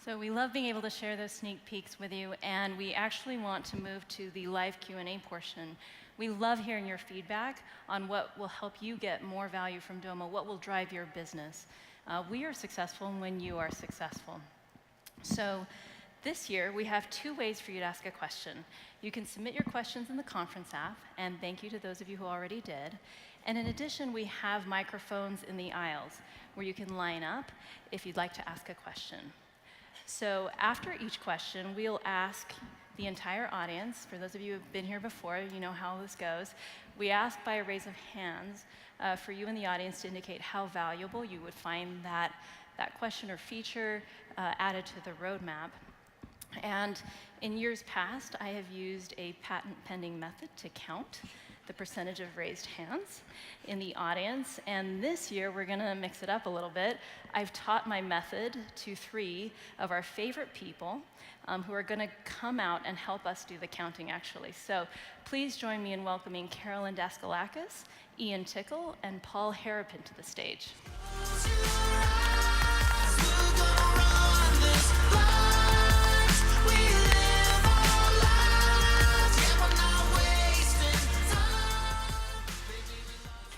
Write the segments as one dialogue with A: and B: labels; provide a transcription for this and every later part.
A: So we love being able to share those sneak peeks with you, and we actually want to move to the live Q&A portion. We love hearing your feedback on what will help you get more value from Domo, what will drive your business. We are successful when you are successful. So this year, we have 2 ways for you to ask a question. You can submit your questions in the conference app, and thank you to those of you who already did. And in addition, we have microphones in the aisles where you can line up if you'd like to ask a question. So after each question, we'll ask the entire audience. For those of you who have been here before, you know how this goes. We ask by a raise of hands for you in the audience to indicate how valuable you would find that question or feature added to the roadmap. And in years past, I have used a patent pending method to count the percentage of raised hands in the audience. And this year, we're going to mix it up a little bit. I've taught my method to 3 of our favorite people who are going to come out and help us do the counting, actually. So please join me in welcoming Carolyn Daskalakis, Ian Tickle, and Paul Harrapin to the stage.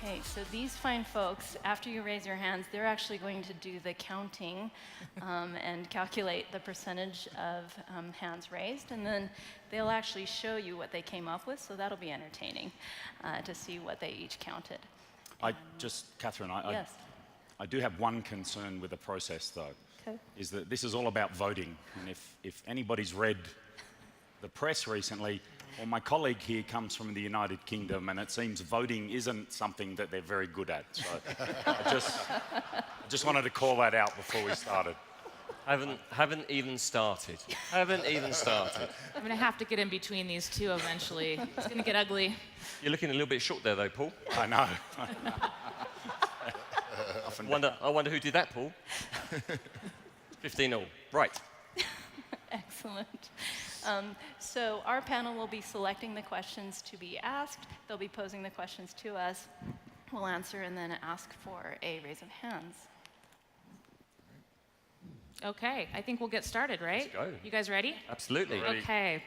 A: Okay, so these fine folks, after you raise your hands, they're actually going to do the counting and calculate the percentage of hands raised, and then they'll actually show you what they came up with, so that'll be entertaining to see what they each counted.
B: Catherine,
A: Yes.
B: I do have one concern with the process, though,
A: Okay.
B: is that this is all about voting. And if anybody's read the press recently, well, my colleague here comes from the United Kingdom, and it seems voting isn't something that they're very good at. So I just wanted to call that out before we started.
C: Haven't even started. Haven't even started.
D: I'm going to have to get in between these two eventually. It's going to get ugly.
C: You're looking a little bit short there, though, Paul.
B: I know.
C: I wonder who did that, Paul. 15-all. Right.
A: Excellent. So our panel will be selecting the questions to be asked. They'll be posing the questions to us. We'll answer and then ask for a raise of hands.
D: Okay, I think we'll get started, right?
C: Let's go.
D: You guys ready?
C: Absolutely.
B: Ready.
D: Okay.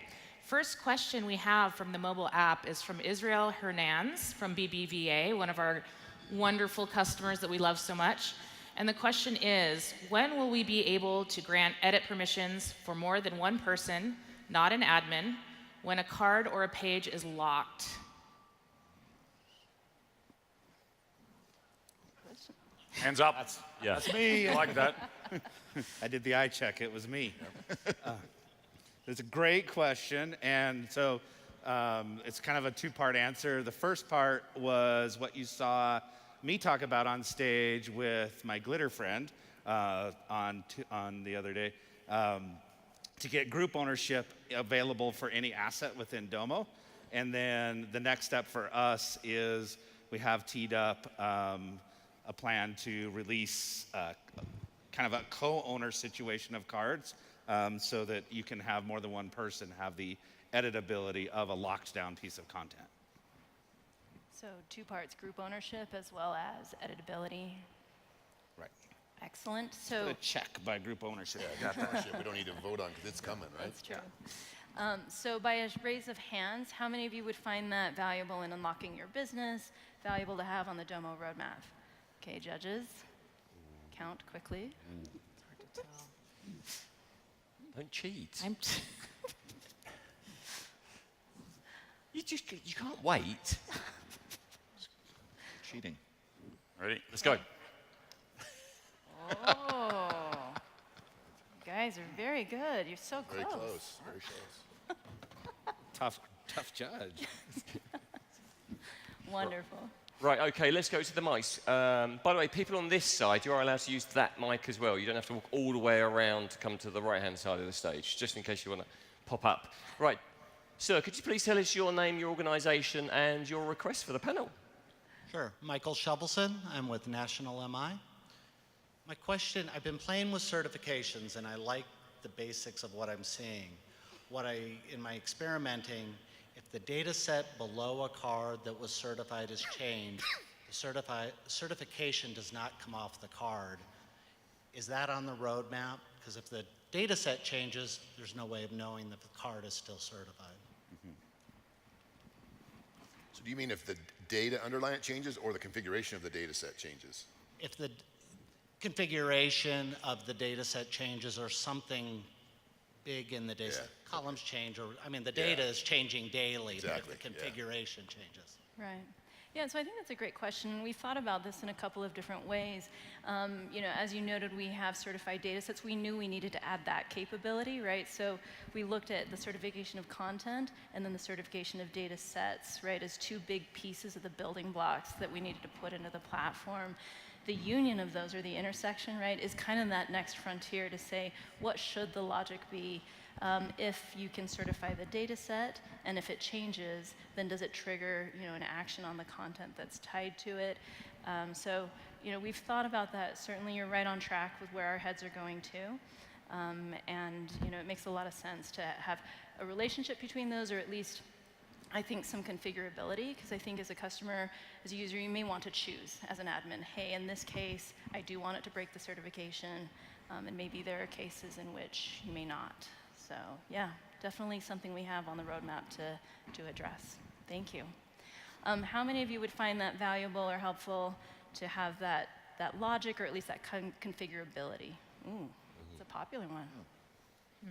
D: First question we have from the mobile app is from Israel Hernandez from BBVA, one of our wonderful customers that we love so much. And the question is, when will we be able to grant edit permissions for more than one person, not an admin, when a card or a page is locked?
B: Hands up.
E: That's me.
B: I like that.
E: I did the eye check. It was me. It's a great question, and so it's kind of a 2-part answer. The first part was what you saw me talk about on stage with my glitter friend on the other day, to get group ownership available for any asset within Domo. And then the next step for us is we have teed up a plan to release kind of a co-owner situation of cards, so that you can have more than one person have the editability of a locked down piece of content.
A: So 2 parts, group ownership as well as editability.
E: Right.
A: Excellent. So
E: Put a check by group ownership.
F: Yeah, group ownership, we don't need to vote on because it's coming, right?
A: that's true. So by a raise of hands, how many of you would find that valuable in unlocking your business, valuable to have on the Domo roadmap? Okay, judges, count quickly.
D: It's hard to tell.
C: Don't cheat. You can't wait.
F: Cheating.
B: Ready?
C: Let's go.
A: Oh, you guys are very good. You're so close.
F: Very close, very close.
E: Tough judge.
A: Wonderful.
C: Right, okay, let's go to the mics. By the way, people on this side, you are allowed to use that mic as well. You don't have to walk all the way around to come to the right-hand side of the stage, just in case you want to pop up. Right, sir, could you please tell us your name, your organization, and your request for the panel?
G: Sure. Michael Shovelson. I'm with National MI. My question, I've been playing with certifications, and I like the basics of what I'm seeing. In my experimenting, if the data set below a card that was certified is changed, the certification does not come off the card. Is that on the roadmap? Because if the data set changes, there's no way of knowing that the card is still certified.
F: So do you mean if the data underlying it changes or the configuration of the data set changes?
G: If the configuration of the data set changes or something big in the data set, columns change, or I mean, the data is changing daily,
F: Exactly,
G: but if the configuration changes.
A: Right. Yeah, so I think that's a great question. We thought about this in a couple of different ways. You know, as you noted, we have certified data sets. We knew we needed to add that capability, right? So we looked at the certification of content and then the certification of data sets, right, as two big pieces of the building blocks that we needed to put into the platform. The union of those, or the intersection, right, is kind of that next frontier to say, what should the logic be if you can certify the data set, and if it changes, then does it trigger, you know, an action on the content that's tied to it? So, you know, we've thought about that. Certainly, you're right on track with where our heads are going to, and you know, it makes a lot of sense to have a relationship between those, or at least, I think, some configurability, because I think as a customer, as a user, you may want to choose as an admin, hey, in this case, I do want it to break the certification, and maybe there are cases in which you may not. So yeah, definitely something we have on the roadmap to address. Thank you. How many of you would find that valuable or helpful to have that logic, or at least that configurability? Ooh, it's a popular one.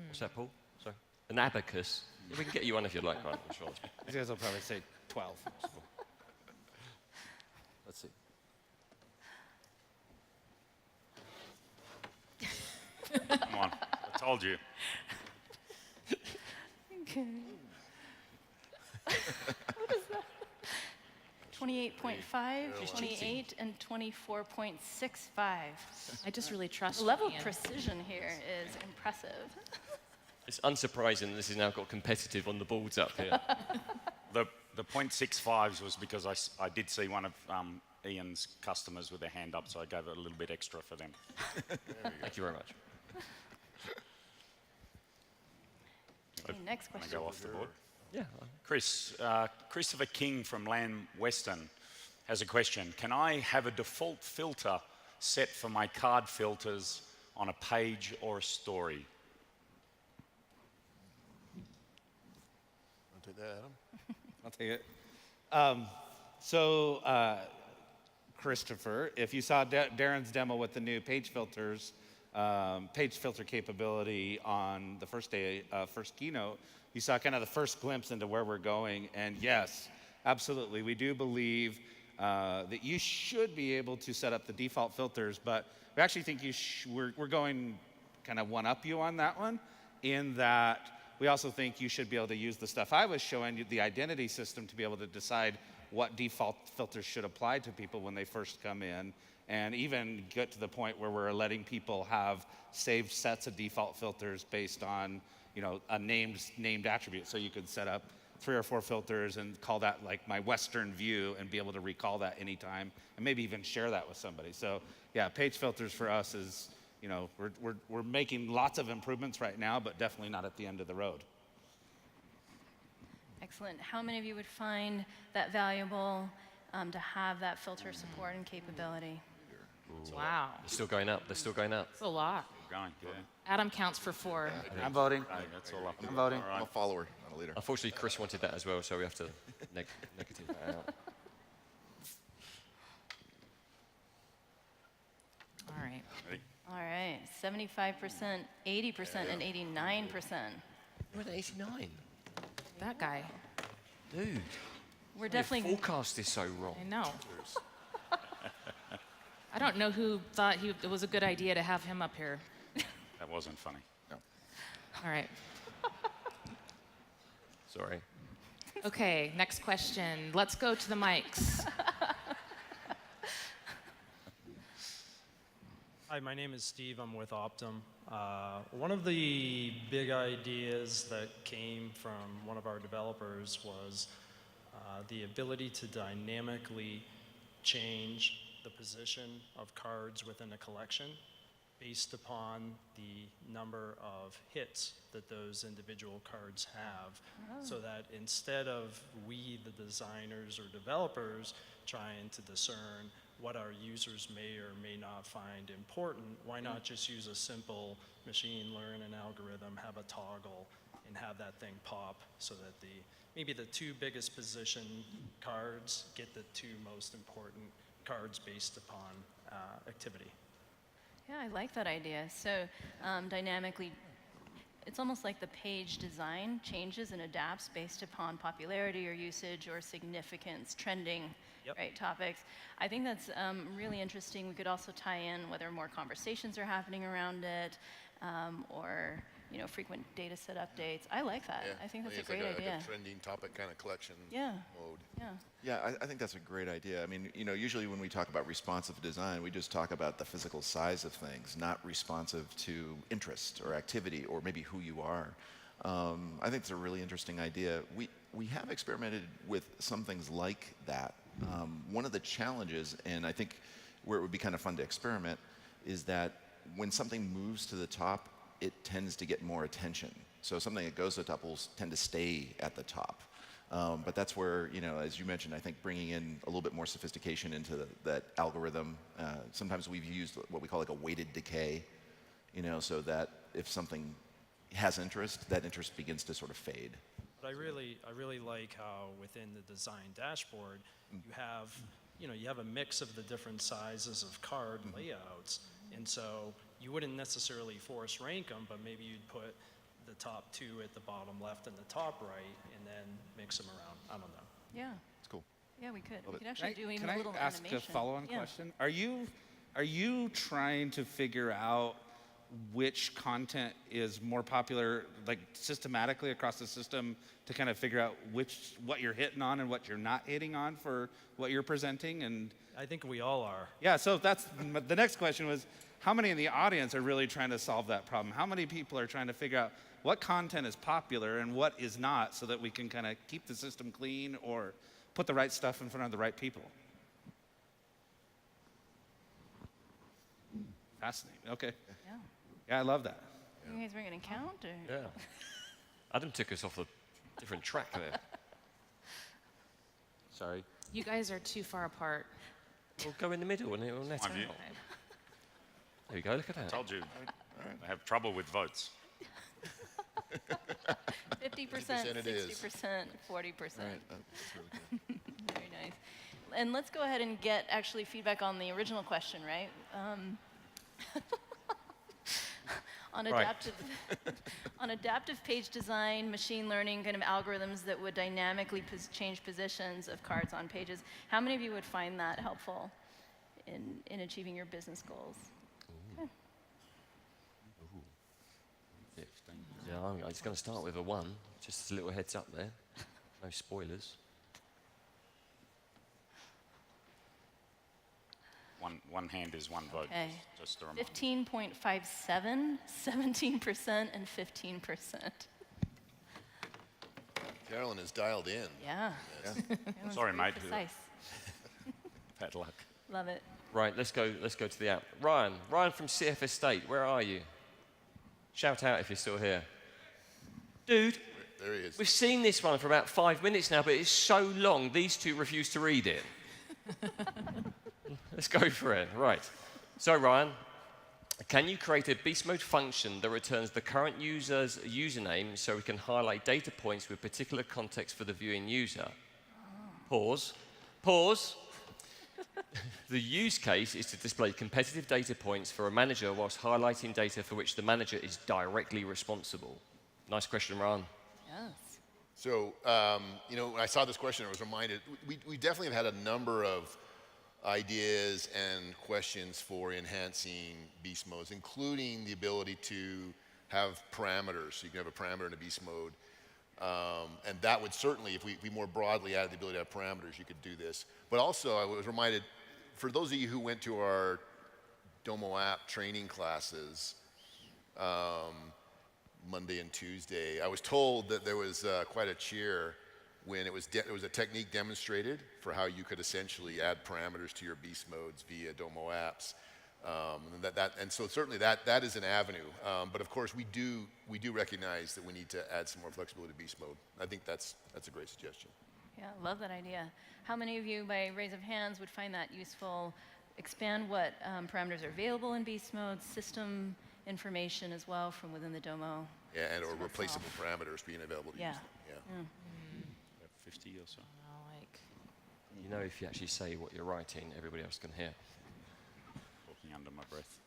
C: What's that, Paul? Sorry. An abacus. We can get you one if you'd like, right? I'm sure.
E: These guys will probably say 12.
C: Let's see.
B: Come on, I told you.
A: Okay. What is that? 28.5, 28, and 24.65.
D: I just really trust
A: The
D: you,
A: level of
D: Ian.
A: precision here is impressive.
C: It's unsurprising this has now got competitive on the boards up here.
B: The 0.65s was because I did see one of Ian's customers with their hand up, so I gave it a little bit extra for them.
C: Thank you very much.
A: Okay, next
B: Can I
A: question.
B: go off the board?
C: Yeah.
B: Chris, Christopher King from Lamb Western has a question. Can I have a default filter set for my card filters on a page or a story?
F: Want to take that, Adam?
E: I'll take it. Christopher, if you saw Daren's demo with the new page filters, page filter capability on the first day, first keynote, you saw kind of the first glimpse into where we're going. And yes, absolutely, we do believe that you should be able to set up the default filters, but we actually think we're going kind of one up you on that one, in that we also think you should be able to use the stuff I was showing you, the identity system, to be able to decide what default filters should apply to people when they first come in, and even get to the point where we're letting people have saved sets of default filters based on, you know, a named attribute. So you could set up 3 or 4 filters and call that like my Western view, and be able to recall that anytime, and maybe even share that with somebody. So yeah, page filters for us is, you know, we're making lots of improvements right now, but definitely not at the end of the road.
A: Excellent. How many of you would find that valuable to have that filter support and capability?
D: Wow,
C: They're still going up. They're still going up.
D: that's a lot.
B: Going, yeah.
D: Adam counts for 4.
E: I'm voting.
B: Hey, that's all up.
E: I'm voting.
F: I'm a follower, not a leader.
C: Unfortunately, Chris wanted that as well, so we have to negative that out.
D: All right.
B: Ready?
A: All right, 75%, 80%, and 89%.
C: You're at 89.
D: That guy.
C: Dude.
A: We're
C: Your
A: definitely
C: forecast is so wrong.
D: I know. I don't know who thought it was a good idea to have him up here.
B: That wasn't funny.
D: All right.
C: Sorry.
D: Okay, next question. Let's go to the mics.
H: Hi, my name is Steve. I'm with Optum. One of the big ideas that came from one of our developers was the ability to dynamically change the position of cards within a collection based upon the number of hits that those individual cards have, so that instead of we, the designers or developers, trying to discern what our users may or may not find important, why not just use a simple machine learning algorithm, have a toggle, and have that thing pop so that maybe the 2 biggest position cards get the 2 most important cards based upon activity.
A: Yeah, I like that idea. So dynamically, it's almost like the page design changes and adapts based upon popularity or usage or significance, trending,
H: Yep.
A: right, topics. I think that's really interesting. We could also tie in whether more conversations are happening around it, or frequent data set updates. I like that. I think that's a great idea.
F: Like a trending topic kind of collection mode.
A: Yeah.
I: Yeah, I think that's a great idea. I mean, usually when we talk about responsive design, we just talk about the physical size of things, not responsive to interest or activity or maybe who you are. I think it's a really interesting idea. We have experimented with some things like that. One of the challenges, and I think where it would be kind of fun to experiment, is that when something moves to the top, it tends to get more attention. So something that goes to the top will tend to stay at the top. But that's where, as you mentioned, I think bringing in a little bit more sophistication into that algorithm. Sometimes we've used what we call like a weighted decay, so that if something has interest, that interest begins to sort of fade.
H: But I really like how within the design dashboard, you have a mix of the different sizes of card layouts. And so you wouldn't necessarily force rank them, but maybe you'd put the top 2 at the bottom left and the top right, and then mix them around. I don't know.
A: Yeah.
I: It's cool.
A: Yeah, we could.
I: Love
A: We
I: it.
A: could actually do even
E: Can
A: a little
E: I ask
A: animation.
E: a follow-on
A: Yeah.
E: question? Are you trying to figure out which content is more popular, like systematically across the system, to kind of figure out what you're hitting on and what you're not hitting on for what you're presenting? And
H: I think we all are.
E: yeah, so that's the next question was, how many in the audience are really trying to solve that problem? How many people are trying to figure out what content is popular and what is not, so that we can kind of keep the system clean or put the right stuff in front of the right people? Fascinating. Okay.
A: Yeah.
E: Yeah, I love that.
A: You guys were going to count? Or?
C: Yeah. Adam took us off a different track there.
E: Sorry.
D: You guys are too far apart.
C: We'll go in the middle and it'll net
B: My
C: out.
B: view.
C: There you go, look at that.
B: Told you. I have trouble with votes.
A: 50%,
F: 50% it is.
A: 60%, 40%.
I: Right, that's really good.
A: Very nice. And let's go ahead and get actually feedback on the original question, right? On
C: Right.
A: adaptive page design, machine learning kind of algorithms that would dynamically change positions of cards on pages. How many of you would find that helpful in achieving your business goals? Okay.
C: Yeah, I'm just going to start with a 1, just as a little heads up there. No spoilers.
B: One hand is one vote.
A: Okay.
B: Just a reminder.
A: 15.57, 17%, and 15%.
F: Carolyn is dialed in.
A: Yeah. Everyone's
B: Sorry,
A: very
B: mate.
A: Precise.
B: Bad luck.
A: Love it.
C: Right, let's go to the app. Ryan from CF Estate, where are you? Shout out if you're still here. Dude,
F: There he is.
C: we've seen this one for about 5 minutes now, but it's so long, these 2 refuse to read it. Let's go for it. Right. So, Ryan, can you create a beast mode function that returns the current user's username so we can highlight data points with particular context for the viewing user? Pause. The use case is to display competitive data points for a manager whilst highlighting data for which the manager is directly responsible. Nice question, Ryan.
A: Yes.
F: So, when I saw this question, I was reminded, we definitely have had a number of ideas and questions for enhancing beast modes, including the ability to have parameters. So you can have a parameter in a beast mode. And that would certainly, if we more broadly added the ability to have parameters, you could do this. But also, I was reminded, for those of you who went to our Domo app training classes, Monday and Tuesday, I was told that there was quite a cheer when it was a technique demonstrated for how you could essentially add parameters to your beast modes via Domo apps. And so certainly that is an avenue. But of course, we do recognize that we need to add some more flexibility to beast mode. I think that's a great suggestion.
A: Yeah, love that idea. How many of you, by raise of hands, would find that useful? Expand what parameters are available in beast mode, system information as well from within the Domo.
F: Yeah, and or
A: system
F: replaceable
A: itself.
F: parameters being available to
A: Yeah.
F: use them. Yeah.
B: About 50 or so.
D: Like,
C: You know, if you actually say what you're writing, everybody else can hear.
B: Talking under my breath.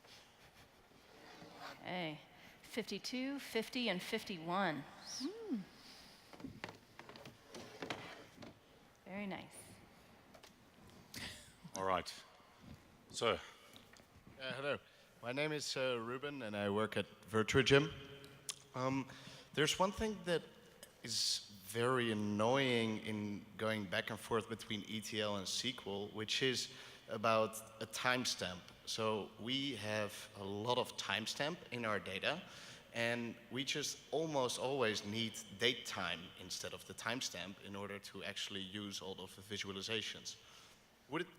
A: Okay, 52, 50, and 51. Very nice.
B: All right. Sir.
J: Hello, my name is Ruben, and I work at VirtuaGym. There's one thing that is very annoying in going back and forth between ETL and SQL, which is about a timestamp. So we have a lot of timestamp in our data, and we just almost always need date time instead of the timestamp in order to actually use all of the visualizations.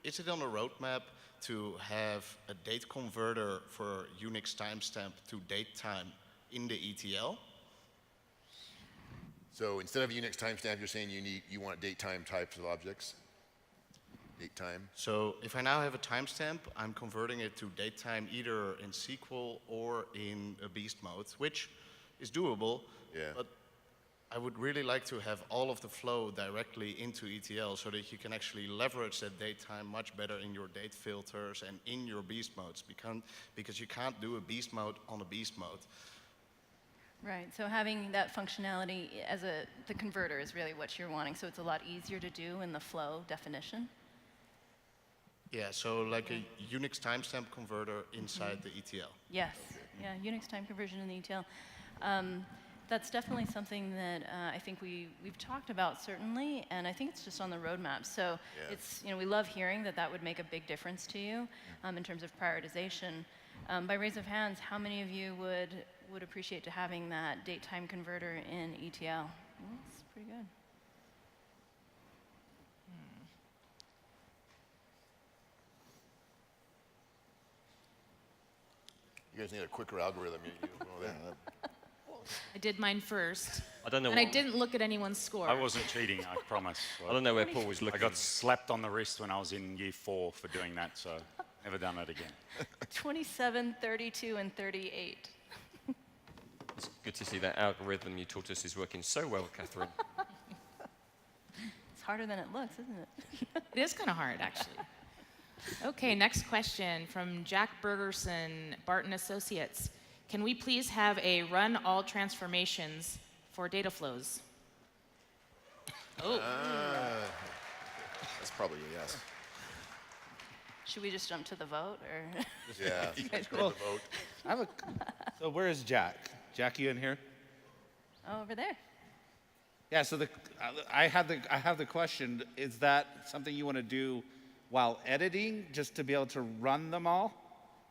J: Is it on the roadmap to have a date converter for UNIX timestamp to date time in the ETL?
F: So instead of Unix timestamp, you're saying you want date time types of objects? Date time?
J: So if I now have a timestamp, I'm converting it to date time either in SQL or in a beast mode, which is doable.
F: Yeah.
J: But I would really like to have all of the flow directly into ETL so that you can actually leverage that date time much better in your date filters and in your beast modes, because you can't do a beast mode on a beast mode.
A: Right, so having that functionality as the converter is really what you're wanting, so it's a lot easier to do in the flow definition.
J: Yeah, so like a Unix timestamp converter inside the ETL.
A: Yes, yeah, Unix time conversion in the ETL. That's definitely something that I think we've talked about certainly, and I think it's just on the roadmap. So it's, we love hearing that would make a big difference to you in terms of prioritization. By raise of hands, how many of you would appreciate to having that date time converter in ETL? Well, that's pretty good.
F: You guys need a quicker algorithm. You know that.
D: I did mine first,
C: I don't know.
D: and I didn't look at anyone's score.
B: I wasn't cheating, I promise.
C: I don't know where Paul was
B: I
C: looking.
B: got slapped on the wrist when I was in year 4 for doing that, so never done it again.
A: 27, 32, and 38.
C: It's good to see that algorithm you taught us is working so well, Catherine.
A: It's harder than it looks, isn't it?
D: It is kind of hard, actually. Okay, next question from Jack Bergerson, Barton Associates. Can we please have a run all transformations for data flows? Oh.
I: That's probably a yes.
A: Should we just jump to the vote, or?
F: Yeah. Let's go to the vote.
E: So where is Jack? Jack, you in here?
A: Oh, over there.
E: Yeah, so I have the question, is that something you want to do while editing, just to be able to run them all?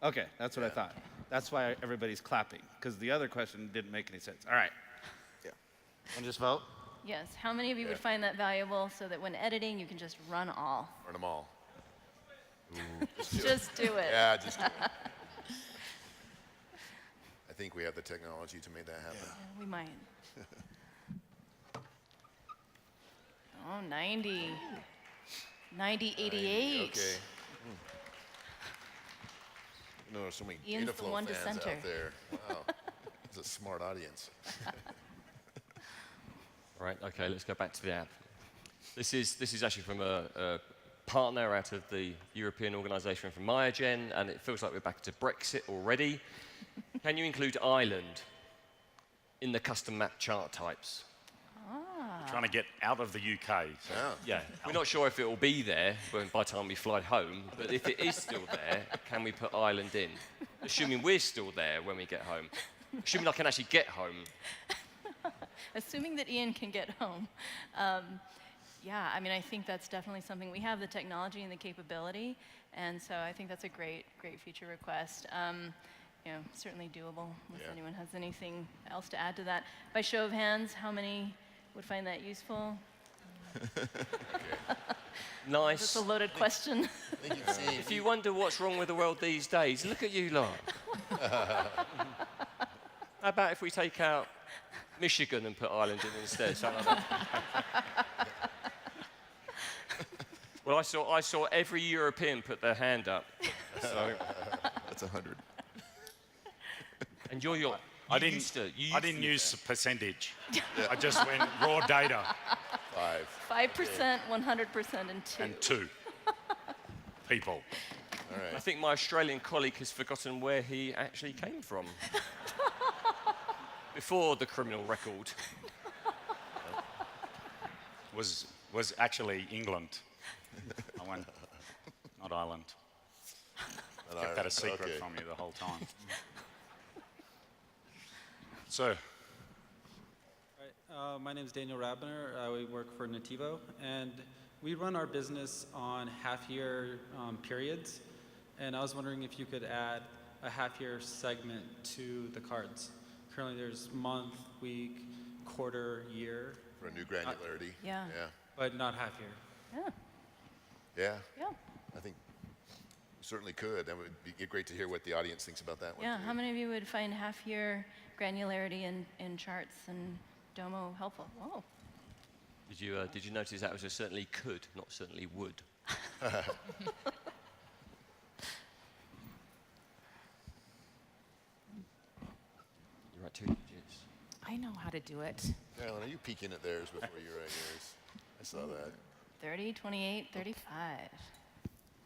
E: Okay, that's what I thought. That's why everybody's clapping, because the other question didn't make any sense. All right.
I: Yeah.
E: And just vote?
A: Yes. How many of you would find that valuable so that when editing, you can just run all?
F: Run them all.
A: Just do it.
F: Yeah, just do it. I think we have the technology to make that happen.
A: Yeah, we might. Oh, 90. 90, 88.
F: Okay. You know, so many
A: Ian's
F: data
A: the
F: flow
A: one
F: fans
A: dissenter.
F: out there. Wow. It's a smart audience.
C: Right, okay, let's go back to the app. This is actually from a partner out of the European organisation from Myogen, and it feels like we're back to Brexit already. Can you include Ireland in the custom map chart types?
B: Trying to get out of the UK. So
C: Yeah, we're not sure if it will be there by the time we fly home, but if it is still there, can we put Ireland in? Assuming we're still there when we get home. Assuming I can actually get home.
A: Assuming that Ian can get home. Yeah, I mean, I think that's definitely something. We have the technology and the capability, and so I think that's a great feature request. Certainly doable, if anyone has anything else to add to that. By show of hands, how many would find that useful?
C: Nice.
A: That's a loaded question.
F: I think you've seen.
C: If you wonder what's wrong with the world these days, look at you lot. How about if we take out Michigan and put Ireland in instead? Something like that. Well, I saw every European put their hand up. So,
I: That's 100.
C: and you're
B: I didn't use percentage. I just went raw data
F: 5.
A: 5%, 100%, and 2.
B: and 2 people.
F: All right.
C: I think my Australian colleague has forgotten where he actually came from. Before the criminal record.
B: Was actually England. I went, not Ireland. Kept that a secret
F: Okay.
B: from you the whole time. Sir,
K: My name is Daniel Rabiner. We work for Nativo, and we run our business on half-year periods. And I was wondering if you could add a half-year segment to the cards. Currently, there's month, week, quarter, year,
F: For a new granularity.
A: Yeah.
F: Yeah.
K: but not half-year.
A: Yeah.
F: Yeah.
A: Yeah.
F: I think we certainly could. That would be great to hear what the audience thinks about that one.
A: Yeah.
F: too.
A: How many of you would find half-year granularity in charts and Domo helpful? Whoa.
C: Did you notice that was a certainly could, not certainly would? You're right, 2 digits.
D: I know how to do it.
F: Carolyn, are you peeking at theirs before you write yours? I saw that.
A: 30, 28, 35.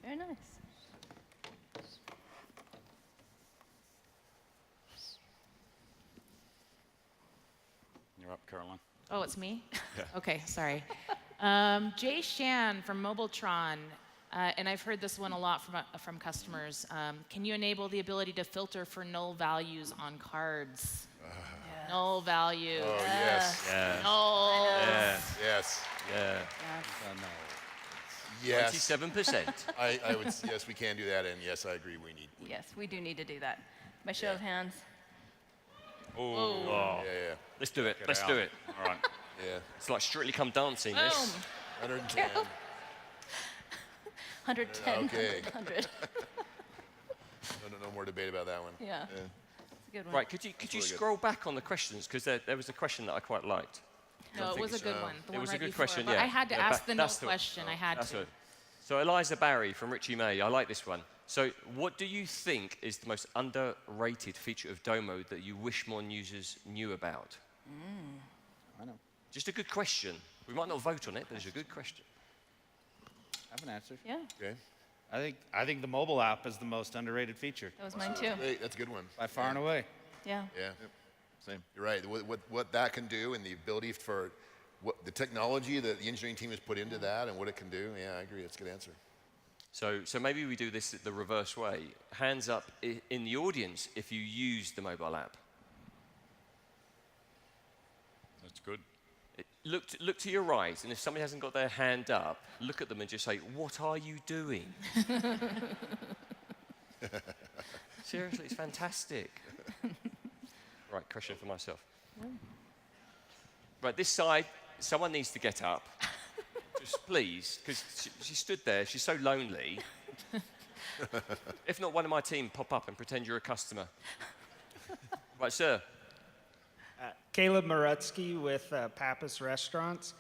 A: Very nice.
B: you're up, Caroline.
D: Oh, it's me? Okay, sorry. Jay Shan from Mobiletron, and I've heard this one a lot from customers. Can you enable the ability to filter for null values on cards? Null value.
F: Oh, yes.
C: Yeah.
D: Null.
F: Yes.
C: Yeah.
F: Yes.
C: 27%.
F: I would, yes, we can do that, and yes, I agree, we need.
A: Yes, we do need to do that. By show of hands.
C: Oh.
F: Yeah, yeah,
C: Let's do it.
B: Get
C: Let's
B: out.
C: do it.
B: All right.
F: yeah.
C: It's like Strictly Come Dancing,
A: Boom.
C: this.
F: 110.
A: 110,
F: Okay.
A: 100.
F: No more debate about that one.
A: Yeah. It's a good one.
C: Right, could you
F: really good.
C: scroll back on the questions? Because there was a question that I quite liked.
D: No, it was a good
F: so.
D: one. The
C: It
D: one
C: was a
D: right
C: good
D: before.
C: question,
D: But
C: yeah.
D: I had to
C: Yeah,
D: ask the no
C: that's the-
D: question. I had
C: That's
D: to.
C: it. So Eliza Barry from Richie May, I like this one. So what do you think is the most underrated feature of Domo that you wish more users knew about?
E: I know.
C: Just a good question. We might not vote on it, but it's a good question.
E: I have an answer.
A: Yeah,
E: Okay. I think the mobile app is the most underrated feature
A: that was mine too.
F: Great, that's a good one.
E: by far and away.
A: Yeah.
F: Yeah.
I: Same.
F: You're right. What that can do and the ability for what the technology that the engineering team has put into that and what it can do. Yeah, I agree. That's a good answer.
C: So maybe we do this the reverse way. Hands up in the audience if you use the mobile app.
B: That's good.
C: Look to your right, and if somebody hasn't got their hand up, look at them and just say, "What are you doing?" Seriously, it's fantastic. Right, question for myself. Right, this side, someone needs to get up. Just please, because she stood there, she's so lonely. If not, one of my team pop up and pretend you're a customer. Right, sir.
L: Caleb Marutsky with Pappas Restaurants.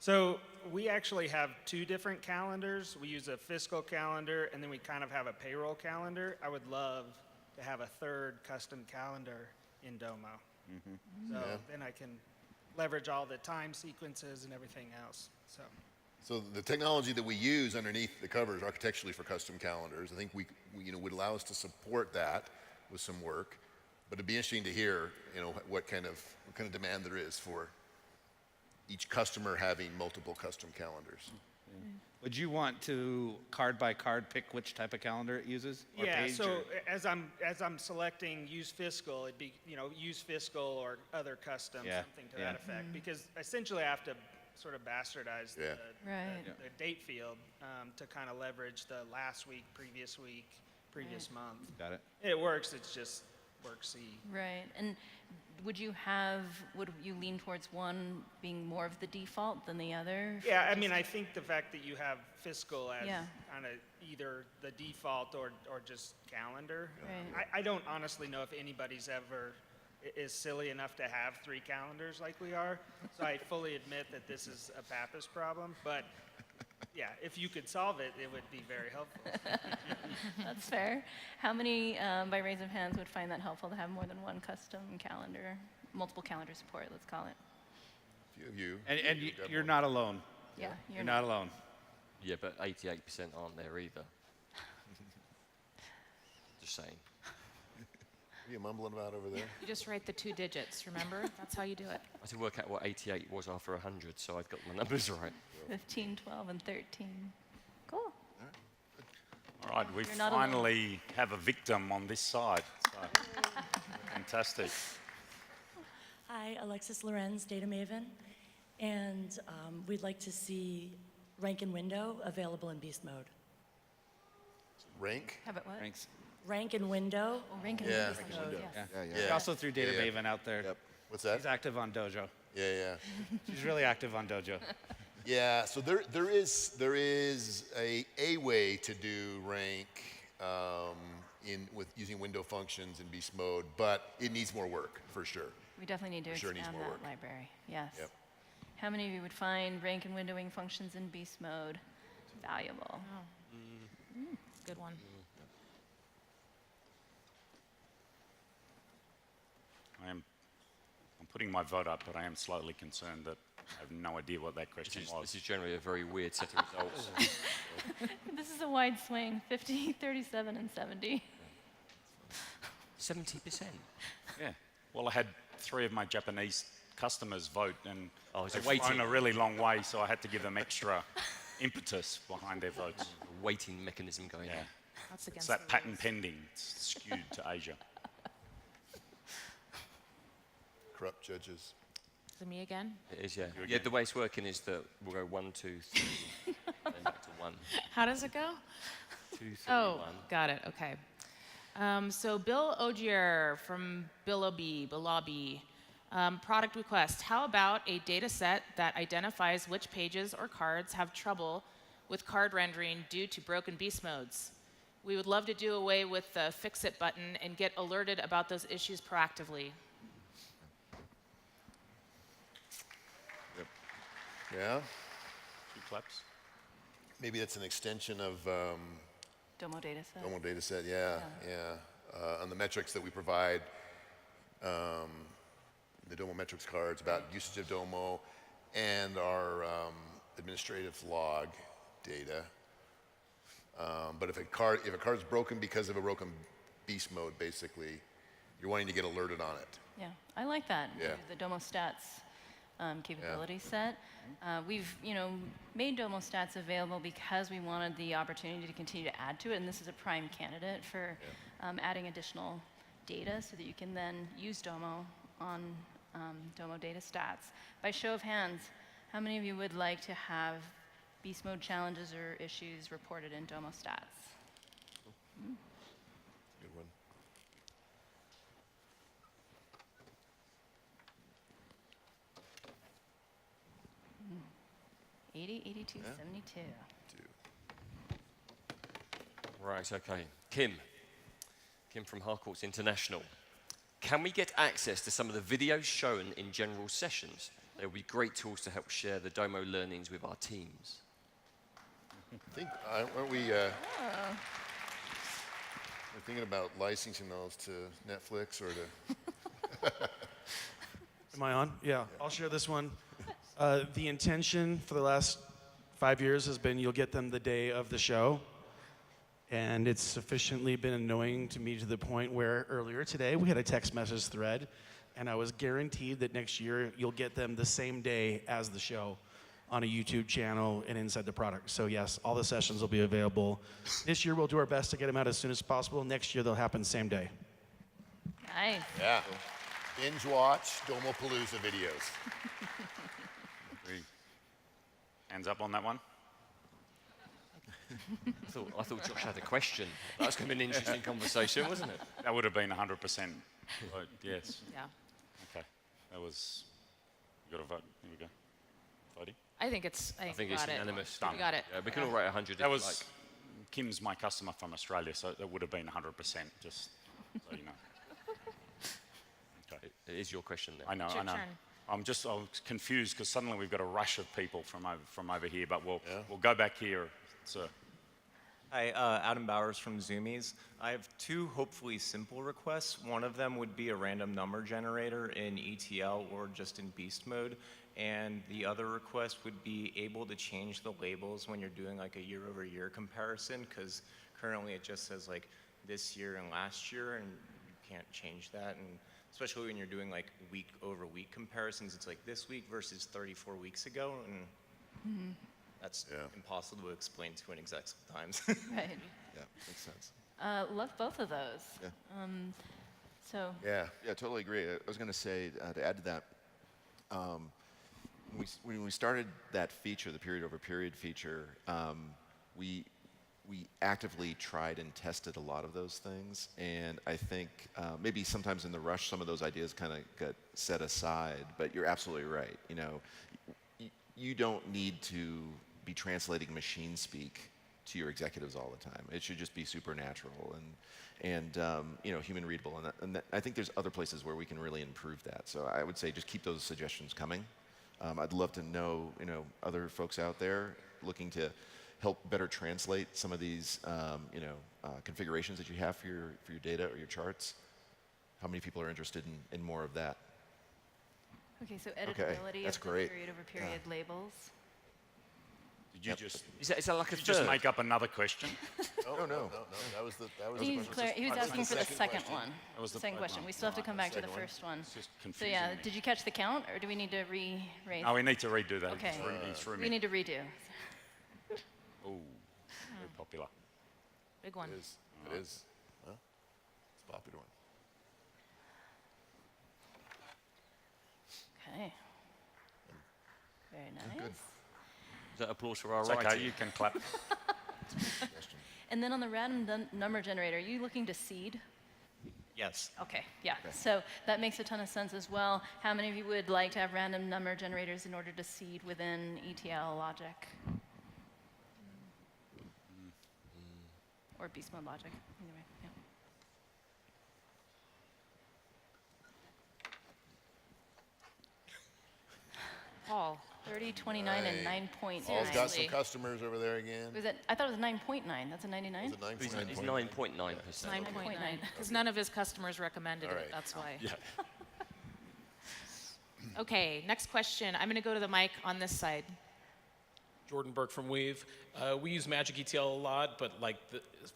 L: So we actually have two different calendars. We use a fiscal calendar, and then we kind of have a payroll calendar. I would love to have a third custom calendar in Domo. So then I can leverage all the time sequences and everything else.
F: So the technology that we use underneath the covers architecturally for custom calendars, I think we would allow us to support that with some work. But it'd be interesting to hear, what kind of demand there is for each customer having multiple custom calendars.
E: Would you want to card by card pick which type of calendar it uses? Or
L: Yeah,
E: page
L: so
E: or-
L: as I'm selecting use fiscal, it'd be, use fiscal or other custom,
E: Yeah,
L: something to
E: yeah.
L: that effect. Because essentially I have to sort of bastardize
F: Yeah.
A: Right.
L: the date field to kind of leverage the last week, previous month.
E: Got it.
L: It works, it's just worksy.
A: Right. And would you lean towards one being more of the default than the other?
L: Yeah, I mean, I think the fact that you have fiscal as
A: Yeah.
L: kind of either the default or just calendar.
A: Right.
L: I don't honestly know if anybody's ever is silly enough to have 3 calendars like we are. So I fully admit that this is a Pappas problem. But yeah, if you could solve it, it would be very helpful.
A: That's fair. How many, by raise of hands, would find that helpful to have more than one custom calendar, multiple calendar support, let's call it?
F: Few of you.
E: And you're not alone.
A: Yeah,
E: You're not alone.
C: Yeah, but 88% aren't there either. Just saying.
F: What are you mumbling about over there?
D: You just write the 2 digits, remember? That's how you do it.
C: I had to work out what 88 was after 100, so I've got my numbers right.
A: 15, 12, and 13. Cool.
B: All right, we
A: You're not alone.
B: finally have a victim on this side. So, fantastic.
M: Hi, Alexis Lorenz, Data Maven, and we'd like to see rank and window available in beast mode.
F: Rank?
A: Have it what?
E: Thanks.
M: Rank and window.
A: Oh, rank and
F: Yeah.
A: beast mode, yes.
F: Yeah.
E: She also threw Data
F: Yeah, yeah.
E: Maven out there.
F: Yep. What's that?
E: She's active on Dojo.
F: Yeah.
E: She's really active on Dojo.
F: Yeah, so there is a way to do rank with using window functions in beast mode, but it needs more work for sure.
A: We definitely need to
F: For sure needs
A: expand
F: more
A: that
F: work.
A: library, yes.
F: Yep.
A: How many of you would find rank and windowing functions in beast mode valuable?
D: Good one.
B: I'm putting my vote up, but I am slightly concerned that I have no idea what that question was.
C: This is generally a very weird set of results.
A: This is a wide swing, 50, 37, and 70.
C: 70%.
B: Yeah. Well, I had 3 of my Japanese customers vote, and
C: Oh, it's
B: they've
C: waiting.
B: flown a really long way, so I had to give them extra impetus behind their votes.
C: A waiting mechanism going
B: Yeah.
C: on.
D: That's
B: It's
D: against
B: that
D: the
B: patent
D: rules.
B: pending. It's skewed to Asia.
F: Corrupt judges.
D: Is it me again?
C: It is, yeah.
B: You
C: Yeah,
B: again.
C: the way it's working is that we'll go 1, 2, 3, then back to 1,
D: How does it go?
C: 2, 3,
D: Oh,
C: 1.
D: got it. Okay. So Bill Ogier from Billaby, product request. How about a data set that identifies which pages or cards have trouble with card rendering due to broken beast modes? We would love to do away with the fix it button and get alerted about those issues proactively.
F: Yeah.
B: 2 claps.
F: Maybe that's an extension of
A: Domo data set.
F: Domo data set. Yeah. On the metrics that we provide, the Domo metrics cards about usage of Domo and our administrative log data. But if a card's broken because of a broken beast mode, basically, you're wanting to get alerted on it.
A: Yeah, I like that.
F: Yeah.
A: The Domo stats capability set. We've made Domo stats available because we wanted the opportunity to continue to add to it, and this is a prime candidate for adding additional data so that you can then use Domo on Domo data stats. By show of hands, how many of you would like to have beast mode challenges or issues reported in Domo stats?
F: Good one.
A: 80, 82, 72.
C: Right, okay. Kim from Harcourts International. Can we get access to some of the videos shown in general sessions? They would be great tools to help share the Domo learnings with our teams.
F: I think, aren't we we're thinking about licensing those to Netflix or to...
N: Am I on? Yeah, I'll share this one. The intention for the last 5 years has been you'll get them the day of the show. And it's sufficiently been annoying to me to the point where earlier today we had a text message thread, and I was guaranteed that next year you'll get them the same day as the show on a YouTube channel and inside the product. So yes, all the sessions will be available. This year we'll do our best to get them out as soon as possible. Next year they'll happen same day.
A: Nice.
F: Yeah. Binge watch Domopalooza videos.
B: Hands up on that one.
C: I thought Josh had a question. That was going to be an interesting conversation, wasn't it?
B: That would have been 100% vote, yes.
D: Yeah.
B: Okay. That was, you got to vote. Here we go. Voting.
D: I think it's
C: it's
D: got it.
C: unanimous.
D: We got it.
C: Yeah, we can all write 100
B: That
C: if
B: was,
C: you like.
B: Kim's my customer from Australia, so that would have been 100%, just so you know. Okay.
C: It is your question now.
B: I know,
D: It's
B: I
D: your
B: know.
D: turn.
B: I was confused because suddenly we've got a rush of people from over here, but we'll go back here. Sir.
O: Hi, Adam Bowers from Zoomies. I have two hopefully simple requests. One of them would be a random number generator in ETL or just in beast mode. And the other request would be able to change the labels when you're doing like a year-over-year comparison, because currently it just says like this year and last year, and you can't change that. And especially when you're doing like week-over-week comparisons, it's like this week versus 34 weeks ago, and that's impossible to explain to an exec sometimes.
A: Right.
I: Yeah, makes sense.
A: Love both of those.
I: Yeah.
A: So.
I: Yeah, totally agree. I was going to say, to add to that, when we started that feature, the period over period feature, we actively tried and tested a lot of those things, and I think maybe sometimes in the rush, some of those ideas kind of got set aside. But you're absolutely right. You know, you don't need to be translating machine speak to your executives all the time. It should just be supernatural and you know, human readable. And I think there's other places where we can really improve that. So I would say just keep those suggestions coming. I'd love to know, you know, other folks out there looking to help better translate some of these, you know, configurations that you have for your data or your charts. How many people are interested in more of that?
A: Okay, so editability
I: that's
A: of the
I: great.
A: period over period labels.
B: Did you just?
C: Is that like a
B: did you just make up another question?
F: No. That was the
A: He
F: question.
A: was asking for the second one.
B: That was the
A: second question. We still have to come back to the first one.
B: It's just
A: So
B: confusing
A: yeah,
B: me.
A: did you catch the count, or do we need to re-raise?
B: Oh, we need to redo that.
A: Okay.
B: He threw me.
A: We need to redo.
B: Ooh, very popular.
D: Big one.
F: It is. Huh? It's a popular one.
A: Okay. Very nice.
F: Good.
C: Is that applause for our
B: It's
C: writing?
B: okay, you can clap.
A: And then on the random number generator, are you looking to seed?
O: Yes.
A: Okay, yeah. So that makes a ton of sense as well. How many of you would like to have random number generators in order to seed within ETL logic? Or beast mode logic, either way, yeah.
D: Paul.
A: 30, 29, and 9.9.
F: Paul's got some customers over there again.
A: Was it? I thought it was 9.9. That's a 99?
F: Was it 9.9?
C: He's 9.9%.
D: 9.9. Because none of his customers recommended it. That's why.
B: Yeah.
D: Okay, next question. I'm going to go to the mic on this side.
P: Jordan Burke from Weave. We use Magic ETL a lot, but like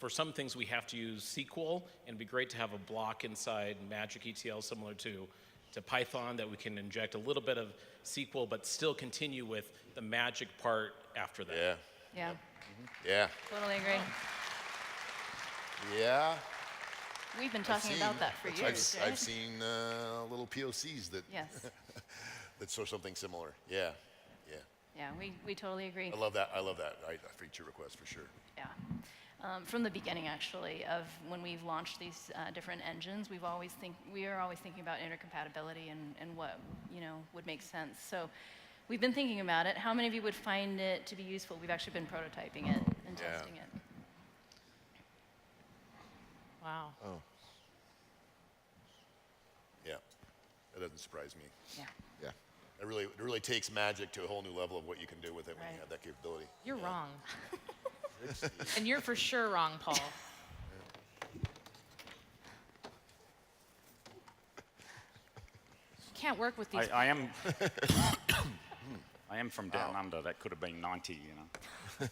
P: for some things we have to use SQL, and it'd be great to have a block inside Magic ETL similar to Python that we can inject a little bit of SQL, but still continue with the magic part after that.
F: Yeah.
A: Yeah.
F: Yeah.
A: Totally agree.
F: Yeah.
A: We've been talking about that for years.
F: I've seen little POCs that that show something similar. Yeah. Yeah.
A: Yeah, we totally agree.
F: I love that. I love that. Feature request for sure.
A: Yeah. From the beginning, actually, of when we've launched these different engines, we are always thinking about intercompatibility and what would make sense. So we've been thinking about it. How many of you would find it to be useful? We've actually been prototyping it and testing it.
D: Wow.
F: Oh. Yeah. That doesn't surprise me.
A: Yeah.
F: Yeah. It really takes magic to a whole new level of what you can do with it when you have that capability.
D: You're wrong. And you're for sure wrong, Paul. Can't work with these.
B: I am. I am from down under. That could have been 90, you know.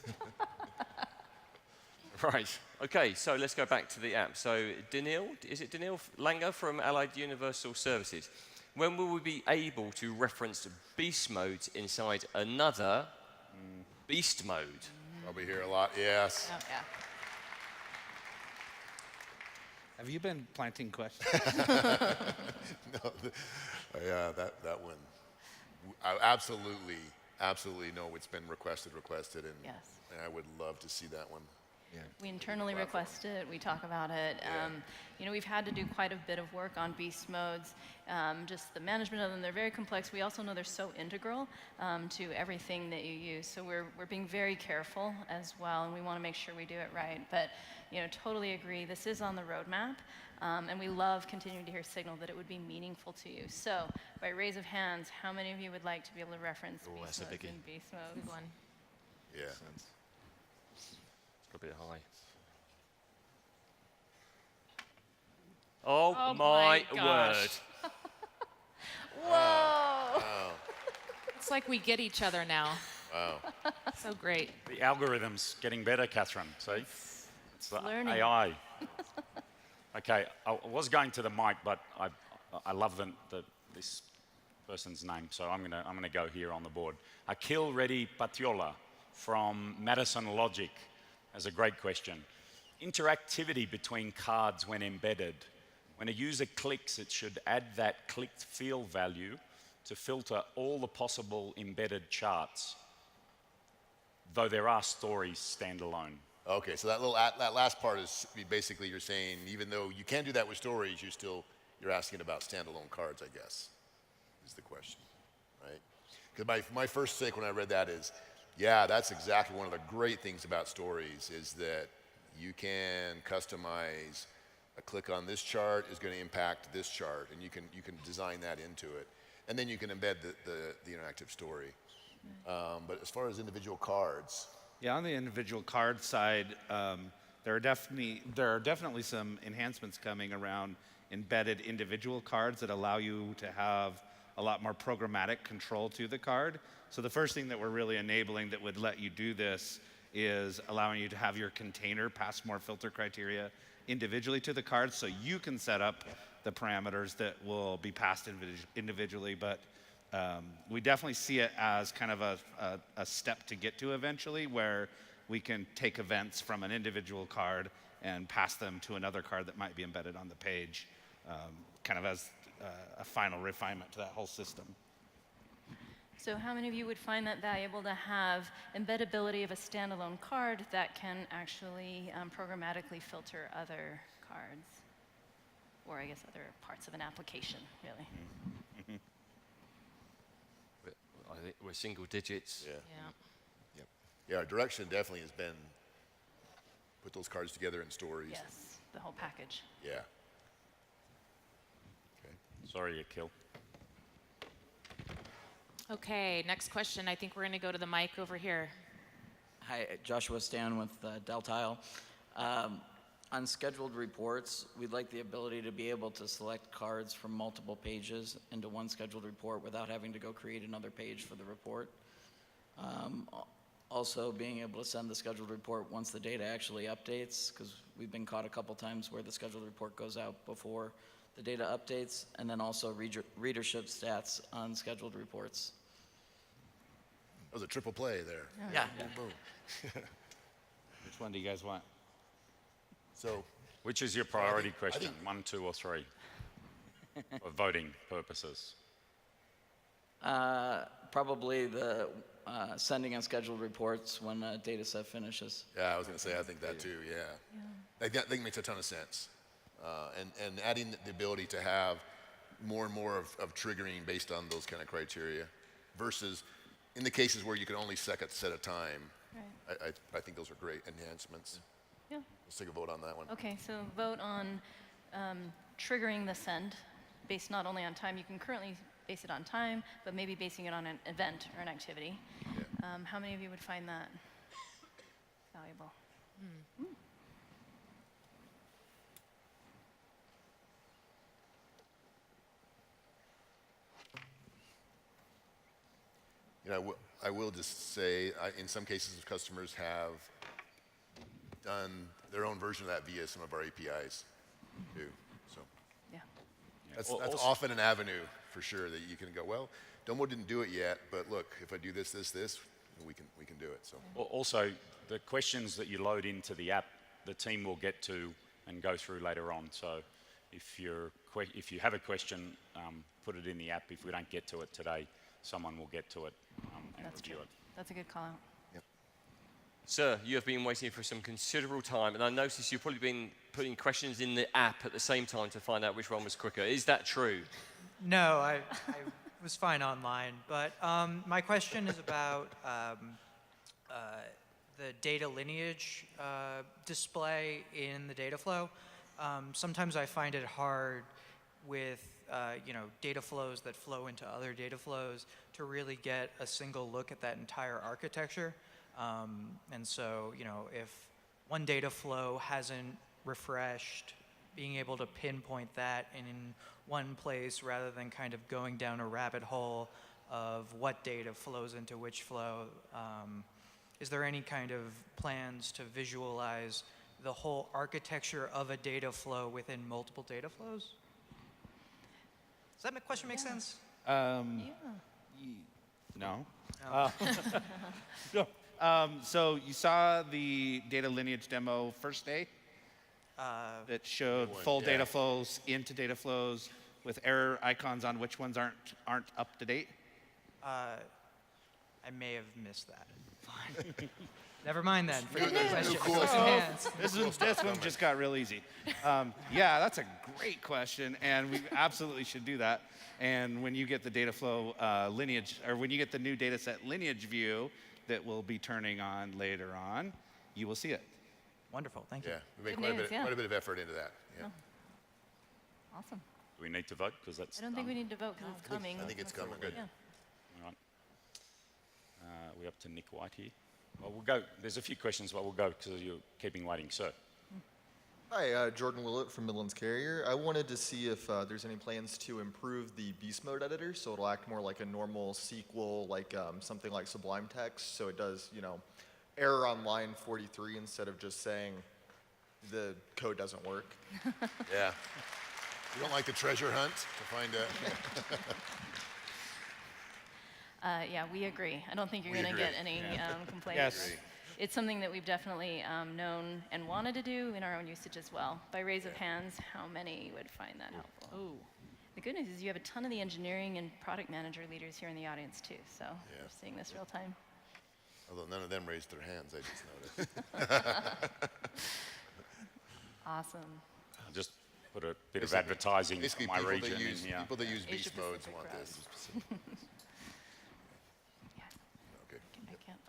C: Right. Okay, so let's go back to the app. So Daniil, is it Daniil Langer from Allied Universal Services? When will we be able to reference beast modes inside another beast mode?
F: Probably hear a lot, yes.
A: Oh, yeah.
E: Have you been planting questions?
F: No, yeah, that one. I absolutely know it's been requested, and I would love to see that one.
A: We internally request it, we talk about it. You know, we've had to do quite a bit of work on beast modes, just the management of them. They're very complex. We also know they're so integral to everything that you use. So we're being very careful as well, and we want to make sure we do it right. But, you know, totally agree. This is on the roadmap, and we love continuing to hear signal that it would be meaningful to you. So, by raise of hands, how many of you would like to be able to reference beast modes and beast modes?
D: Good one.
F: Yeah.
C: It's got a bit high. Oh,
D: Oh
C: my
D: my gosh.
C: word.
A: Whoa!
F: Wow.
D: It's like we get each other now.
F: Wow.
D: So great.
B: The algorithm's getting better, Catherine. See? It's the
A: learning.
B: AI. Okay, I was going to the mic, but I love this person's name, so I'm gonna go here on the board. Akil Reddy Patiola from Madison Logic has a great question. Interactivity between cards when embedded. When a user clicks, it should add that clicked field value to filter all the possible embedded charts, though there are stories standalone.
F: Okay, so that last part is basically you're saying even though you can do that with stories, you're asking about standalone cards, I guess, is the question, right? Because my first take when I read that is, yeah, that's exactly one of the great things about stories is that you can customize a click on this chart is going to impact this chart, and you can design that into it, and then you can embed the interactive story. But as far as individual cards,
E: Yeah, on the individual card side, there are definitely some enhancements coming around embedded individual cards that allow you to have a lot more programmatic control to the card. So the first thing that we're really enabling that would let you do this is allowing you to have your container pass more filter criteria individually to the card, so you can set up the parameters that will be passed individually. But we definitely see it as kind of a step to get to eventually, where we can take events from an individual card and pass them to another card that might be embedded on the page, kind of as a final refinement to that whole system.
A: So how many of you would find that valuable to have embeddability of a standalone card that can actually programmatically filter other cards? Or I guess other parts of an application, really.
C: I think we're single digits.
F: Yeah. Yeah, our direction definitely has been put those cards together in stories.
A: Yes, the whole package.
F: Yeah.
B: Sorry, Akil.
D: Okay, next question. I think we're going to go to the mic over here.
Q: Hi, Joshua Stan with Deltile. On scheduled reports, we'd like the ability to be able to select cards from multiple pages into one scheduled report without having to go create another page for the report. Also, being able to send the scheduled report once the data actually updates, because we've been caught a couple times where the scheduled report goes out before the data updates, and then also readership stats on scheduled reports.
F: That was a triple play there.
Q: Yeah.
F: Boom, boom.
E: Which one do you guys want?
F: So,
B: which is your priority question? 1, 2, or 3? For voting purposes.
Q: Probably the sending unscheduled reports when a data set finishes.
F: Yeah, I was going to say, I think that too, yeah. I think it makes a ton of sense. And adding the ability to have more and more of triggering based on those kind of criteria versus in the cases where you can only set a time, right. I think those are great enhancements.
A: Yeah.
F: Let's take a vote on that one.
A: Okay, so vote on triggering the send based not only on time. You can currently base it on time, but maybe basing it on an event or an activity. Yeah. How many of you would find that valuable?
F: You know, I will just say, in some cases, customers have done their own version of that via some of our APIs, too. So,
A: yeah,
F: that's often an avenue for sure that you can go, well, Domo didn't do it yet, but look, if I do this, we can do it. So,
B: well, also, the questions that you load into the app, the team will get to and go through later on. So, if you have a question, put it in the app. If we don't get to it today, someone will get to it and
A: That's
B: review
A: true.
B: it.
A: That's a good call out.
F: Yep.
C: Sir, you have been waiting for some considerable time, and I noticed you've probably been putting questions in the app at the same time to find out which one was quicker. Is that true?
R: No, I was fine online, but my question is about the data lineage display in the data flow. Sometimes I find it hard with data flows that flow into other data flows to really get a single look at that entire architecture. And so, if one data flow hasn't refreshed, being able to pinpoint that in one place rather than kind of going down a rabbit hole of what data flows into which flow. Is there any kind of plans to visualize the whole architecture of a data flow within multiple data flows? Does that question make sense?
E: No. So you saw the data lineage demo first day that showed full data flows into data flows with error icons on which ones aren't up to date.
R: I may have missed that. Fine. Never mind then. Forget the question.
E: This one just got real easy. Yeah, that's a great question, and we absolutely should do that. And when you get the data flow lineage, or when you get the new data set lineage view that we'll be turning on later on, you will see it.
R: Wonderful, thank you.
F: Yeah, we made quite a bit of effort into that. Yeah.
A: Oh. Awesome.
B: Do we need to vote? Because that's
A: I don't think we need to vote because it's coming.
F: I think it's coming. Good.
A: Yeah.
B: All right. We're up to Nick White here. Well, we'll go. There's a few questions, but we'll go because you're keeping waiting. Sir.
S: Hi, Jordan Willett from Midlands Carrier. I wanted to see if there's any plans to improve the beast mode editor so it'll act more like a normal SQL, like something like Sublime Text, so it does, error on line 43 instead of just saying the code doesn't work.
F: Yeah. You don't like the treasure hunt to find
A: Yeah, we agree. I don't think you're going to get any complaints.
E: Yes.
A: It's something that we've definitely known and wanted to do in our own usage as well. By raise of hands, how many would find that helpful? Oh. The good news is you have a ton of the engineering and product manager leaders here in the audience too, so we're seeing this real time.
F: Although none of them raised their hands, I just noticed.
A: Awesome.
B: I'll just put a bit of advertising for my region in here.
F: People that use beast modes want this.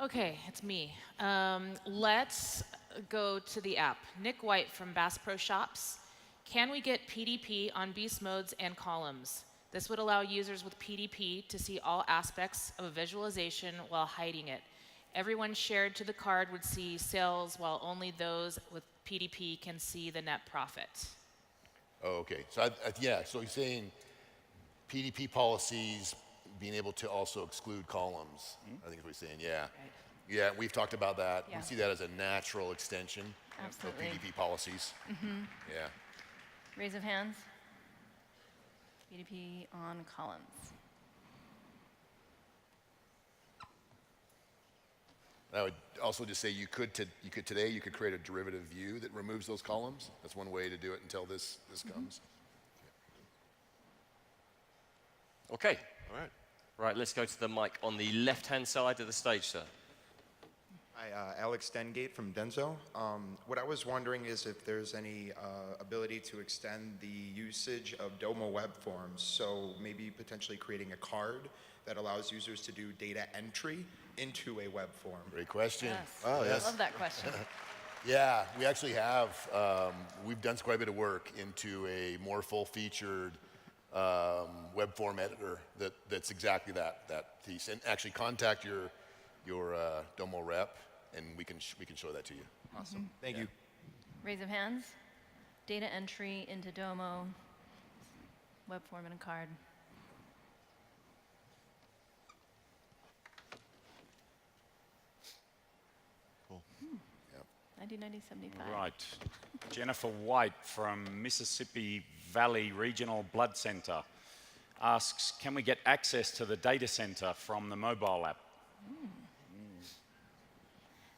D: Okay, it's me. Let's go to the app. Nick White from Bass Pro Shops. Can we get PDP on beast modes and columns? This would allow users with PDP to see all aspects of a visualization while hiding it. Everyone shared to the card would see sales, while only those with PDP can see the net profit.
F: Oh, okay. So so you're saying PDP policies being able to also exclude columns. I think is what you're saying, yeah. Right. Yeah, we've talked about that. Yeah. We see that as a natural extension of PDP policies.
A: Mm-hmm.
F: Yeah.
A: Raise of hands. PDP on columns.
F: I would also just say you could today create a derivative view that removes those columns. That's one way to do it until this comes.
C: Okay. All right. Right, let's go to the mic on the left-hand side of the stage, sir.
T: Hi, Alex Dengate from Denso. What I was wondering is if there's any ability to extend the usage of Domo web forms, so maybe potentially creating a card that allows users to do data entry into a web form.
F: Great question.
A: Yes.
F: Oh, yes.
A: I love that question.
F: Yeah, we actually have. We've done quite a bit of work into a more full-featured web form editor that's exactly that piece. And actually, contact your Domo rep, and we can show that to you.
T: Awesome. Thank you.
A: Raise of hands. Data entry into Domo. Web form and a card.
F: Cool.
A: Yep. 1990-75.
B: Right. Jennifer White from Mississippi Valley Regional Blood Center asks, can we get access to the data center from the mobile app?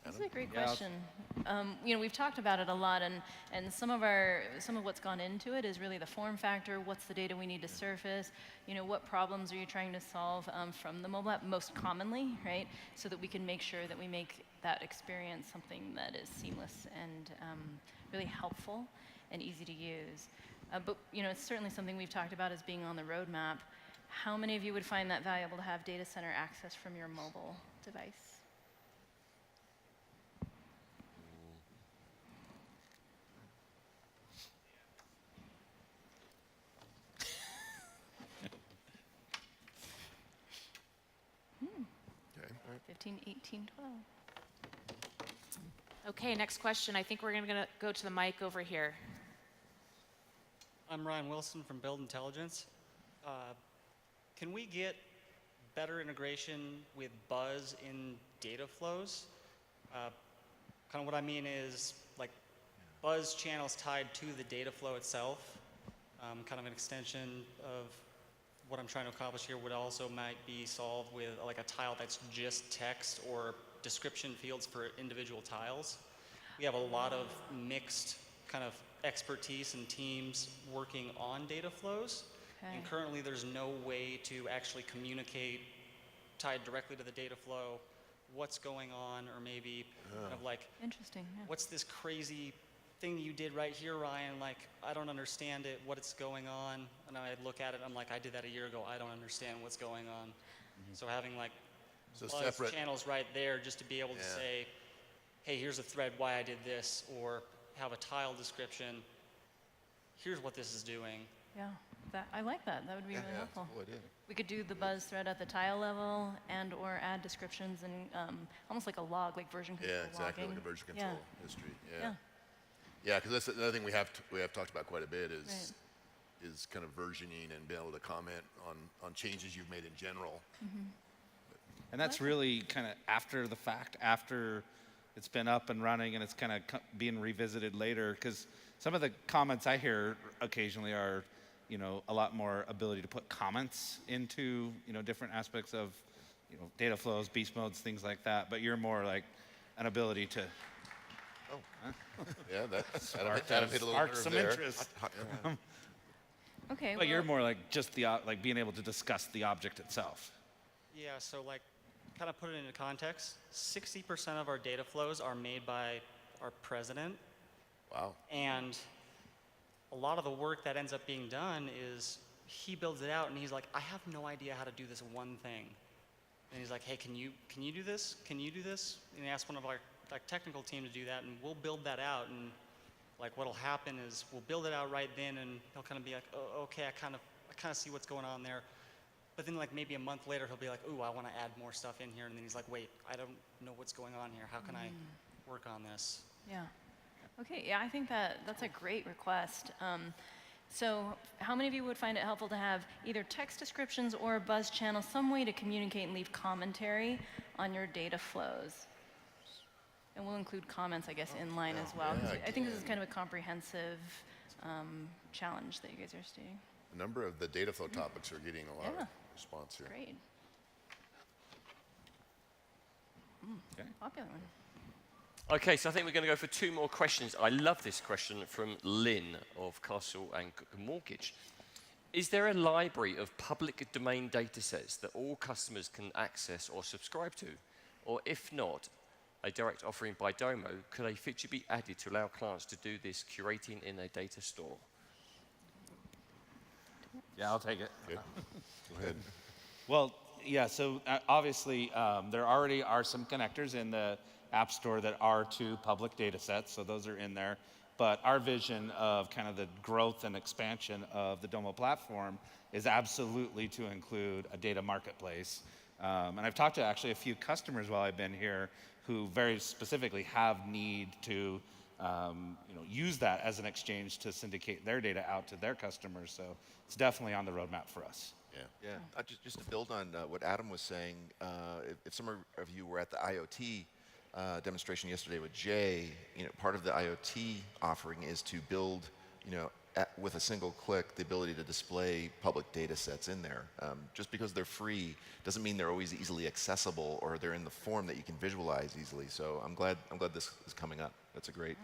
A: This is a great question. We've talked about it a lot, and some of what's gone into it is really the form factor. What's the data we need to surface? What problems are you trying to solve from the mobile app most commonly, right? So that we can make sure that we make that experience something that is seamless and really helpful and easy to use. But it's certainly something we've talked about as being on the roadmap. How many of you would find that valuable to have data center access from your mobile device?
F: Okay.
A: 15, 18, 12.
D: Okay, next question. I think we're going to go to the mic over here.
U: I'm Ryan Wilson from Build Intelligence. Can we get better integration with Buzz in data flows? Kind of what I mean is like Buzz channels tied to the data flow itself. Kind of an extension of what I'm trying to accomplish here would also might be solved with like a tile that's just text or description fields for individual tiles. We have a lot of mixed kind of expertise and teams working on data flows.
A: Okay.
U: And currently there's no way to actually communicate tied directly to the data flow what's going on, or maybe kind of like,
A: interesting. Yeah.
U: what's this crazy thing you did right here, Ryan? Like, I don't understand it, what it's going on. And I look at it, I'm like, I did that a year ago, I don't understand what's going on. So having like Buzz channels right there just to be able to say, hey, here's a thread why I did this, or have a tile description, here's what this is doing.
A: Yeah, I like that. That would be really helpful.
F: Cool idea.
A: We could do the Buzz thread at the tile level and or add descriptions and almost like a log, like version control
F: Yeah, exactly,
A: logging.
F: like a version control
A: Yeah.
F: history.
A: Yeah.
F: Yeah, because that's another thing we have talked about quite a bit is kind of versioning and being able to comment on changes you've made in general.
E: And that's really kind of after the fact, after it's been up and running and it's kind of being revisited later, because some of the comments I hear occasionally are, a lot more ability to put comments into, different aspects of, data flows, beast modes, things like that. But you're more like an ability to.
F: Oh, yeah, Adam hit a little nerve
E: some
F: there.
E: interest.
A: Okay.
E: But you're more like just like being able to discuss the object itself.
U: Yeah, so like, kind of put it into context, 60% of our data flows are made by our president.
F: Wow.
U: And a lot of the work that ends up being done is he builds it out and he's like, I have no idea how to do this one thing. And he's like, hey, can you do this? Can you do this? And he asks one of our technical team to do that, and we'll build that out. And like what'll happen is we'll build it out right then, and he'll kind of be like, oh, okay, I kind of see what's going on there. But then like maybe a month later, he'll be like, ooh, I want to add more stuff in here. And then he's like, wait, I don't know what's going on here. How can I work on this?
A: Yeah. Okay, yeah, I think that's a great request. So how many of you would find it helpful to have either text descriptions or a Buzz channel, some way to communicate and leave commentary on your data flows? And we'll include comments, I guess, in line as well. 'Cause I think this is kind of a comprehensive challenge that you guys are stating.
F: A number of the data flow topics are getting a lot of response here.
A: Great. Popular one.
C: Okay, so I think we're going to go for two more questions. I love this question from Lynn of Castle and Mortgage. Is there a library of public domain data sets that all customers can access or subscribe to? Or if not, a direct offering by Domo, could a feature be added to allow clients to do this curating in a data store?
E: Yeah, I'll take it.
F: Go ahead.
E: Well, yeah, so obviously there already are some connectors in the App Store that are to public data sets, so those are in there. But our vision of kind of the growth and expansion of the Domo platform is absolutely to include a data marketplace. And I've talked to actually a few customers while I've been here who very specifically have need to use that as an exchange to syndicate their data out to their customers. So it's definitely on the roadmap for us.
I: Yeah. Just to build on what Adam was saying, if some of you were at the IoT demonstration yesterday with Jay, part of the IoT offering is to build, with a single click, the ability to display public data sets in there. Just because they're free doesn't mean they're always easily accessible or they're in the form that you can visualize easily. So I'm glad this is coming up. That's a great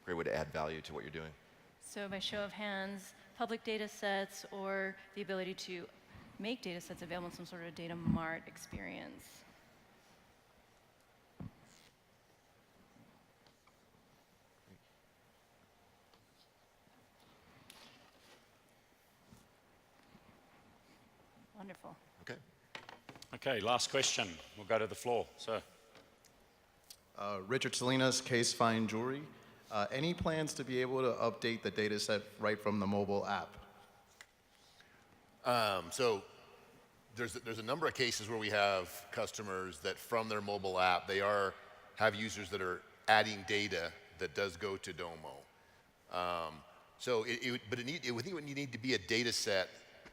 I: way to add value to what you're doing.
A: So by show of hands, public data sets or the ability to make data sets available in some sort of data mart experience. Wonderful.
F: Okay.
B: Okay, last question. We'll go to the floor. Sir.
G: Richard Salinas, Case Fine Jewelry. Any plans to be able to update the data set right from the mobile app?
F: So there's a number of cases where we have customers that from their mobile app, they have users that are adding data that does go to Domo. It would need to be a data set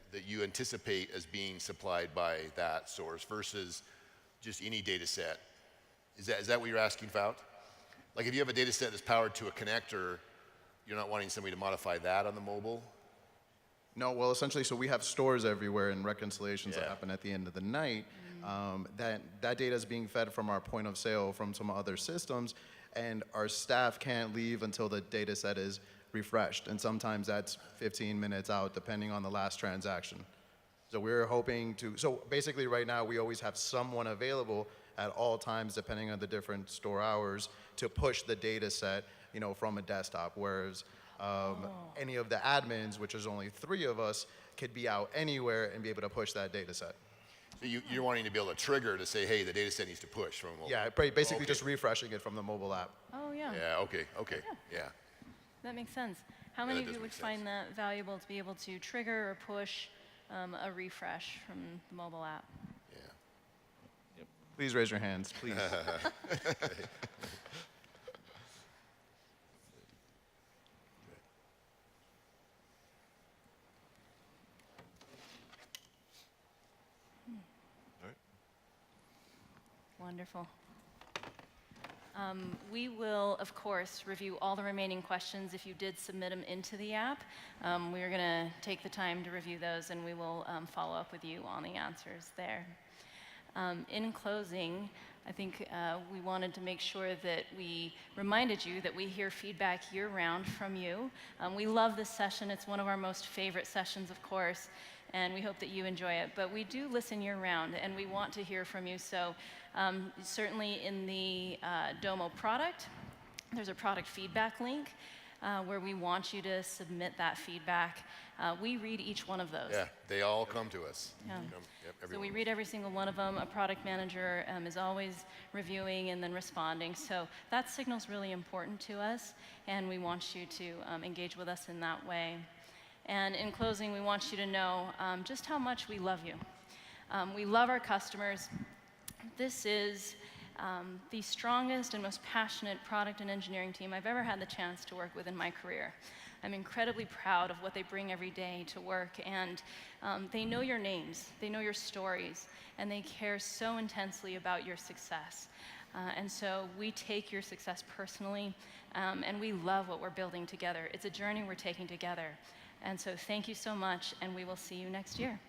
F: that you anticipate as being supplied by that source versus just any data set. Is that what you're asking, Fout? Like if you have a data set that's powered to a connector, you're not wanting somebody to modify that on the mobile?
G: No, well, essentially, so we have stores everywhere and reconciliations that happen at the end of the night. That data is being fed from our point of sale from some other systems, and our staff can't leave until the data set is refreshed. And sometimes that's 15 minutes out, depending on the last transaction. So we're hoping to, so basically right now, we always have someone available at all times, depending on the different store hours, to push the data set, from a desktop, whereas any of the admins, which is only 3 of us, could be out anywhere and be able to push that data set.
F: So you're wanting to be able to trigger to say, hey, the data set needs to push from mobile.
G: Yeah, basically just refreshing it from the mobile app.
A: Oh, yeah.
F: Yeah, okay, yeah.
A: That makes sense. How many of you would find that valuable to be able to trigger or push a refresh from the mobile app?
G: Please raise your hands, please.
A: Wonderful. We will, of course, review all the remaining questions if you did submit them into the app. We're going to take the time to review those, and we will follow up with you on the answers there. In closing, I think we wanted to make sure that we reminded you that we hear feedback year-round from you. We love this session. It's one of our most favorite sessions, of course, and we hope that you enjoy it. But we do listen year-round, and we want to hear from you. So certainly in the Domo product, there's a product feedback link where we want you to submit that feedback. We read each one of those.
F: Yeah, they all come to us.
A: Yeah.
F: Yep,
A: So we read every single one of them. A product manager is always reviewing and then responding. So that signal's really important to us, and we want you to engage with us in that way. And in closing, we want you to know just how much we love you. We love our customers. This is the strongest and most passionate product and engineering team I've ever had the chance to work with in my career. I'm incredibly proud of what they bring every day to work, and they know your names, they know your stories, and they care so intensely about your success. And so we take your success personally, and we love what we're building together. It's a journey we're taking together. And so thank you so much, and we will see you next year.